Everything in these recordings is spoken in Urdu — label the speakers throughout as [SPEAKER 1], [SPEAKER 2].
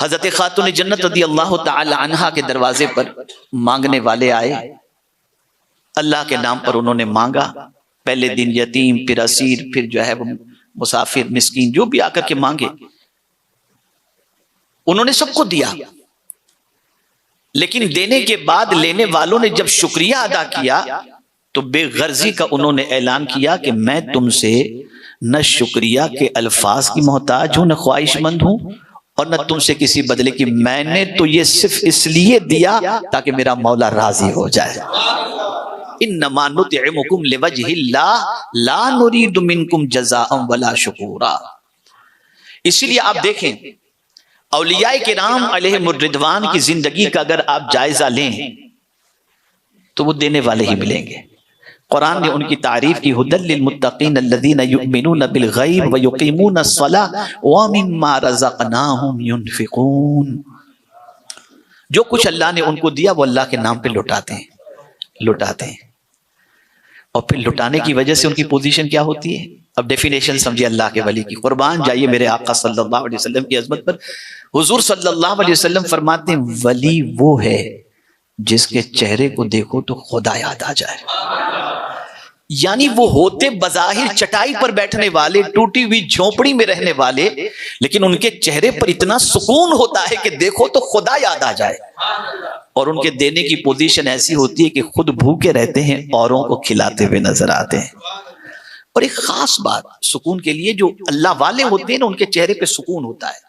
[SPEAKER 1] حضرت خاتون جنت رضی اللہ تعالی عنہا کے دروازے پر مانگنے والے آئے، اللہ کے نام پر انہوں نے مانگا. پہلے دن یتیم، پھر اسیر، پھر جو ہے وہ مسافر، مسکین، جو بھی آ کر کے مانگے انہوں نے سب کو دیا. لیکن دینے کے بعد لینے والوں نے جب شکریہ ادا کیا تو بے غرضی کا انہوں نے اعلان کیا کہ میں تم سے نہ شکریہ کے الفاظ کی محتاج ہوں، نہ خواہش مند ہوں، اور نہ تم سے کسی بدلے کی. میں نے تو یہ صرف اس لیے دیا تاکہ میرا مولا راضی ہو جائے. انما نطعمکم لوجہ اللہ لا نرید منکم جزاء ولا شکورا. اسی لیے آپ دیکھیں اولیاء کرام علیہم الرضوان کی زندگی کا اگر آپ جائزہ لیں تو وہ دینے والے ہی ملیں گے. قرآن نے ان کی تعریف کی، ھدی للمتقین الذین یؤمنون بالغیب ویقیمون الصلاۃ ومما رزقناہم ینفقون. جو کچھ اللہ نے ان کو دیا وہ اللہ کے نام پہ لٹاتے ہیں. اور پھر لٹانے کی وجہ سے ان کی پوزیشن کیا ہوتی ہے؟ اب ڈیفینیشن سمجھے اللہ کے ولی کی. قربان جائیے میرے آقا صلی اللہ علیہ وسلم کی عظمت پر. حضور صلی اللہ علیہ وسلم فرماتے ہیں ولی وہ ہے جس کے چہرے کو دیکھو تو خدا یاد آ جائے. یعنی وہ ہوتے بظاہر چٹائی پر بیٹھنے والے، ٹوٹی ہوئی جھونپڑی میں رہنے والے، لیکن ان کے چہرے پر اتنا سکون ہوتا ہے کہ دیکھو تو خدا یاد آ جائے. اور ان کے دینے کی پوزیشن ایسی ہوتی ہے کہ خود بھوکے رہتے ہیں، اوروں کو کھلاتے ہوئے نظر آتے ہیں. اور ایک خاص بات سکون کے لیے، جو اللہ والے ہوتے ہیں نا ان کے چہرے پہ سکون ہوتا ہے،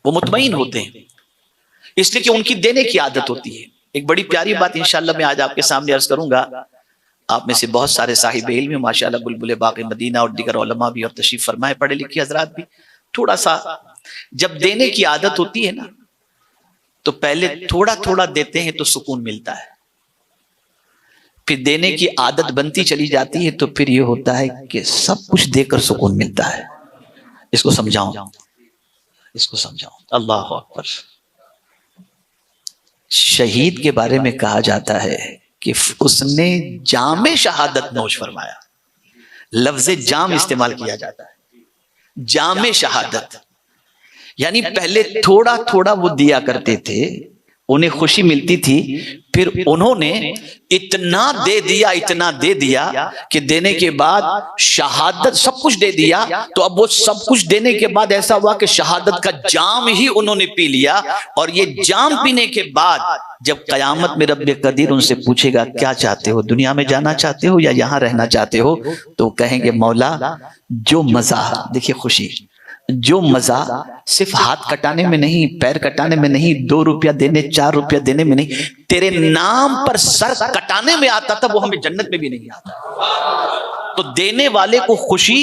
[SPEAKER 1] وہ مطمئن ہوتے ہیں، اس لیے کہ ان کی دینے کی عادت ہوتی ہے. ایک بڑی پیاری بات انشاءاللہ میں آج آپ کے سامنے عرض کروں گا. آپ میں سے بہت سارے صاحب علم ہیں ماشاءاللہ، بلبل باغ مدینہ اور دیگر علماء بھی اور تشریف فرمائے، پڑھے لکھے حضرات بھی. تھوڑا سا جب دینے کی عادت ہوتی ہے نا تو پہلے تھوڑا تھوڑا دیتے ہیں تو سکون ملتا ہے، پھر دینے کی عادت بنتی چلی جاتی ہے تو پھر یہ ہوتا ہے کہ سب کچھ دے کر سکون ملتا ہے. اس کو سمجھاؤں. اللہ اکبر. شہید کے بارے میں کہا جاتا ہے کہ اس نے جام شہادت نوش فرمایا. لفظ جام استعمال کیا جاتا ہے، جام شہادت. یعنی پہلے تھوڑا تھوڑا وہ دیا کرتے تھے، انہیں خوشی ملتی تھی، پھر انہوں نے اتنا دے دیا کہ دینے کے بعد شہادت سب کچھ دے دیا. تو اب وہ سب کچھ دینے کے بعد ایسا ہوا کہ شہادت کا جام ہی انہوں نے پی لیا. اور یہ جام پینے کے بعد جب قیامت میں رب قدیر ان سے پوچھے گا کیا چاہتے ہو، دنیا میں جانا چاہتے ہو یا یہاں رہنا چاہتے ہو، تو وہ کہیں گے مولا جو مزہ، دیکھیے خوشی، جو مزہ صرف ہاتھ کٹانے میں نہیں، پیر کٹانے میں نہیں، 2 روپیہ دینے 4 روپیہ دینے میں نہیں، تیرے نام پر سر کٹانے میں آتا تھا، وہ ہمیں جنت میں بھی نہیں آتا. تو دینے والے کو خوشی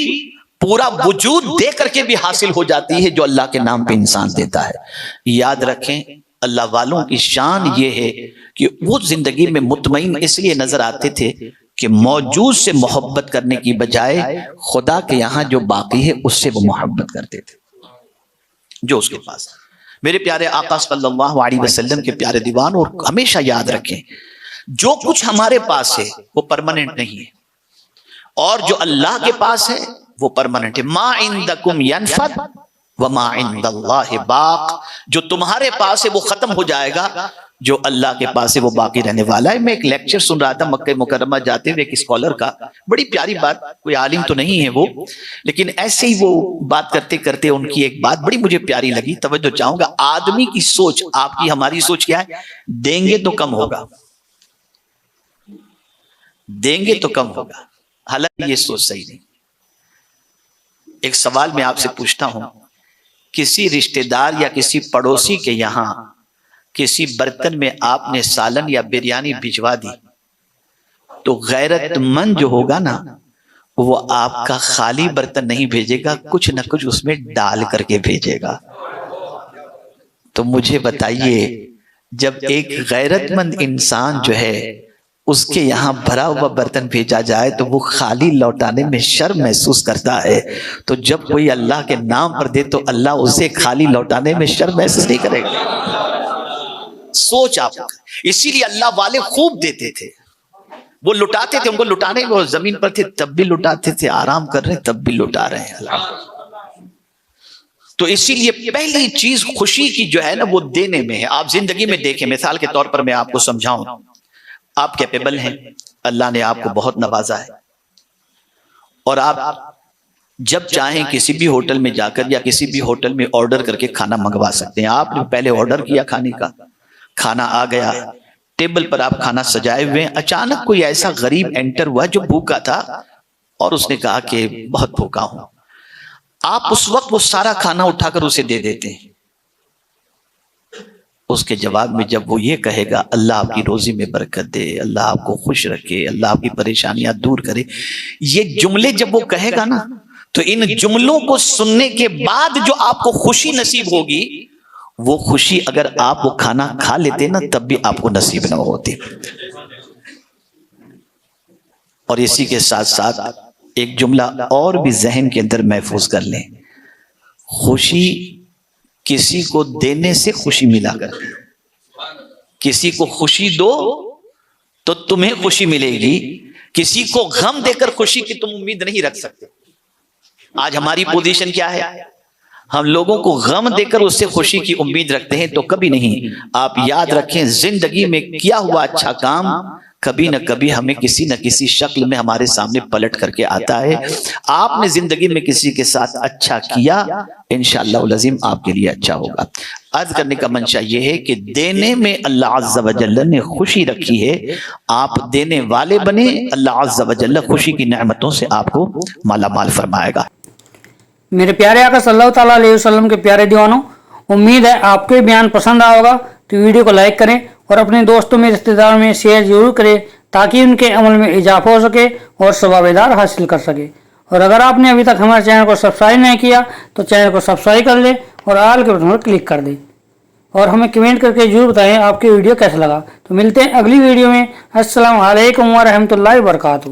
[SPEAKER 1] پورا وجود دے کر کے بھی حاصل ہو جاتی ہے جو اللہ کے نام پہ انسان دیتا ہے. یاد رکھیں اللہ والوں کی شان یہ ہے کہ وہ زندگی میں مطمئن اس لیے نظر آتے تھے کہ موجود سے محبت کرنے کی بجائے خدا کے یہاں جو باقی ہے اس سے وہ محبت کرتے تھے جو اس کے پاس. میرے پیارے آقا صلی اللہ علیہ وسلم کے پیارے دیوان، اور ہمیشہ یاد رکھیں جو کچھ ہمارے پاس ہے وہ پرماننٹ نہیں ہے، اور جو اللہ کے پاس ہے وہ پرماننٹ ہے. ما عندکم ینفد وما عند اللہ باق. جو تمہارے پاس ہے وہ ختم ہو جائے گا، جو اللہ کے پاس ہے وہ باقی رہنے والا ہے. میں ایک لیکچر سن رہا تھا مکہ مکرمہ جاتے ہوئے ایک اسکالر کا، بڑی پیاری بات، کوئی عالم تو نہیں ہے وہ، لیکن ایسے ہی وہ بات کرتے کرتے ان کی ایک بات بڑی مجھے پیاری لگی، توجہ چاہوں گا. آدمی کی سوچ، آپ کی ہماری سوچ کیا ہے؟ دیں گے تو کم ہوگا، دیں گے تو کم ہوگا. حالانکہ یہ سوچ صحیح نہیں. ایک سوال میں آپ سے پوچھتا ہوں، کسی رشتہ دار یا کسی پڑوسی کے یہاں کسی برتن میں آپ نے سالن یا بریانی بھجوا دی تو غیرت مند جو ہوگا نا وہ آپ کا خالی برتن نہیں بھیجے گا، کچھ نہ کچھ اس میں ڈال کر کے بھیجے گا. تو مجھے بتائیے جب ایک غیرت مند انسان جو ہے اس کے یہاں بھرا ہوا برتن بھیجا جائے تو وہ خالی لوٹانے میں شرم محسوس کرتا ہے، تو جب کوئی اللہ کے نام پر دے تو اللہ اسے خالی لوٹانے میں شرم محسوس نہیں کرے گا. سوچ آپ. اسی لیے اللہ والے خوب دیتے تھے، وہ لٹاتے تھے، ان کو لٹانے وہ زمین پر تھے تب بھی لٹاتے تھے، آرام کر رہے تب بھی لٹا رہے ہیں. تو اسی لیے پہلی چیز خوشی کی جو ہے نا وہ دینے میں ہے. آپ زندگی میں دیکھیں، مثال کے طور پر میں آپ کو سمجھاؤں، آپ کیپیبل ہیں، اللہ نے آپ کو بہت نوازا ہے، اور آپ جب چاہیں کسی بھی ہوٹل میں جا کر یا کسی بھی ہوٹل میں آرڈر کر کے کھانا منگوا سکتے ہیں. آپ نے پہلے آرڈر کیا کھانے کا، کھانا آ گیا، ٹیبل پر آپ کھانا سجائے ہوئے ہیں. اچانک کوئی ایسا غریب انٹر ہوا جو بھوکا تھا اور اس نے کہا کہ بہت بھوکا ہوں. آپ اس وقت وہ سارا کھانا اٹھا کر اسے دے دیتے ہیں. اس کے جواب میں جب وہ یہ کہے گا اللہ آپ کی روزی میں برکت دے، اللہ آپ کو خوش رکھے، اللہ آپ کی پریشانیاں دور کرے، یہ جملے جب وہ کہے گا نا، تو ان جملوں کو سننے کے بعد جو آپ کو خوشی نصیب ہوگی، وہ خوشی اگر آپ وہ کھانا کھا لیتے نا تب بھی آپ کو نصیب نہ ہوتی. اور اسی کے ساتھ ساتھ ایک جملہ اور بھی ذہن کے اندر محفوظ کر لیں، خوشی کسی کو دینے سے خوشی ملا کرتی. کسی کو خوشی دو تو تمہیں خوشی ملے گی، کسی کو غم دے کر خوشی کی تم امید نہیں رکھ سکتے. آج ہماری پوزیشن کیا ہے؟ ہم لوگوں کو غم دے کر اس سے خوشی کی امید رکھتے ہیں، تو کبھی نہیں. آپ یاد رکھیں، زندگی میں کیا ہوا اچھا کام کبھی نہ کبھی ہمیں کسی نہ کسی شکل میں ہمارے سامنے پلٹ کر کے آتا ہے. آپ نے زندگی میں کسی کے ساتھ اچھا کیا، انشاءاللہ العظیم آپ کے لیے اچھا ہوگا. عرض کرنے کا منشا یہ ہے کہ دینے میں اللہ عز و جل نے خوشی رکھی ہے. آپ دینے والے بنے، اللہ عز و جل خوشی کی نعمتوں سے آپ کو مالا مال فرمائے گا.
[SPEAKER 2] میرے پیارے آقا صلی اللہ تعالیٰ علیہ وسلم کے پیارے دیوانوں، امید ہے آپ کو یہ بیان پسند آیا ہوگا. تو ویڈیو کو لائک کریں اور اپنے دوستوں میں، رشتہ داروں میں شیئر ضرور کریں تاکہ ان کے عمل میں اضافہ ہو سکے اور ثواب دار حاصل کر سکے. اور اگر آپ نے ابھی تک ہمارے چینل کو سبسکرائب نہیں کیا تو چینل کو سبسکرائب کر لیں اور آل کے بٹن پر کلک کر دیں، اور ہمیں کمنٹ کر کے ضرور بتائیں آپ کی ویڈیو کیسا لگا. تو ملتے ہیں اگلی ویڈیو میں. السلام علیکم ورحمۃ اللہ وبرکاتہ.